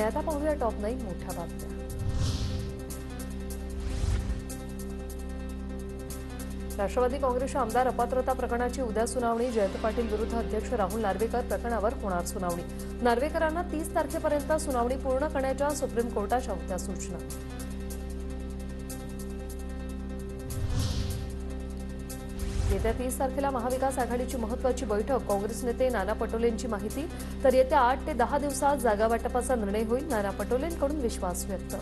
आणि आता पाहूया टॉप 9 मोठ्या बातम्या। राष्ट्रवादी काँग्रेसच्या आमदार अपात्रता प्रकरणाची उद्या सुनावणी। जयंत पाटील विरुद्ध अध्यक्ष राहुल नार्वेकर प्रकरणावर होणार सुनावणी। नार्वेकरांना 30 तारखेपर्यंत सुनावणी पूर्ण करण्याच्या सुप्रीम कोर्टाच्या होत्या सूचना। येत्या 30 तारखेला महाविकास आघाडीची महत्त्वाची बैठक। काँग्रेस नेते नाना पटोलेंची माहिती। तर येत्या 8 ते 10 दिवसात जागा वाटपाचा निर्णय होईल। नाना पटोलेंकडून विश्वास व्यक्त।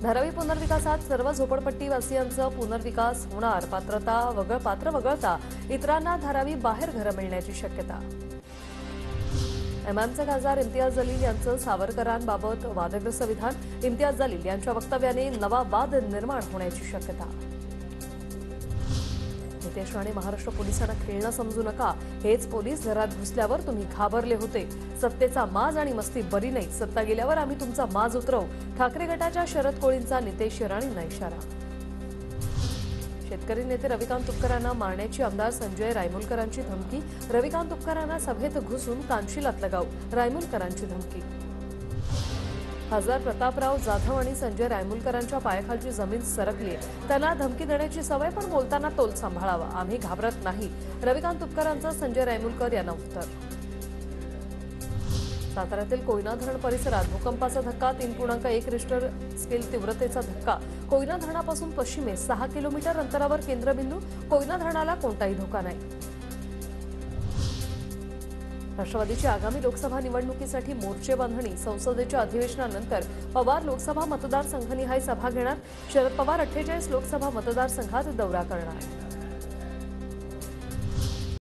धारावी पुनर्विकासात सर्व झोपडपट्टीवासियांचा पुनर्विकास होणार। पात्र वगळता इतरांना धारावी बाहेर घरं मिळण्याची शक्यता। एमआयएमचे खासदार इम्तियाज जलील यांचं सावरकरांबाबत वादग्रस्त विधान। इम्तियाज जलील यांच्या वक्तव्याने नवा वाद निर्माण होण्याची शक्यता। नितेश राणे महाराष्ट्र पोलिसांना खेळणं समजू नका। हेच पोलीस घरात घुसल्यावर तुम्ही घाबरले होते। सत्तेचा माज आणि मस्ती बरी नाही। सत्ता गेल्यावर आम्ही तुमचा माज उतरवू। ठाकरे गटाच्या शरद कोळींचा नितेश राणेंना इशारा। शेतकरी नेते रविकांत तुपकरांना मारण्याची आमदार संजय रायमुलकरांची धमकी। रविकांत तुपकरांना सभेत घुसून कानशिलात लगाव। रायमुलकरांची धमकी। खासदार प्रतापराव जाधव आणि संजय रायमुलकरांच्या पायाखालची जमीन सरकली। त्यांना धमकी देण्याची सवय, पण बोलताना तोल सांभाळावा। आम्ही घाबरत नाही। रविकांत तुपकरांचं संजय रायमुलकर यांना उत्तर। साताऱ्यातील कोयना धरण परिसरात भूकंपाचा धक्का। 3.1 रिश्टर स्केल तीव्रतेचा धक्का। कोयना धरणापासून पश्चिमेस 6 किलोमीटर अंतरावर केंद्रबिंदू। कोयना धरणाला कोणताही धोका नाही। राष्ट्रवादीची आगामी लोकसभा निवडणुकीसाठी मोर्चे बांधणी। संसदेच्या अधिवेशनानंतर पवार लोकसभा मतदारसंघनिहाय सभा घेणार। शरद पवार 48 लोकसभा मतदारसंघात दौरा करणार।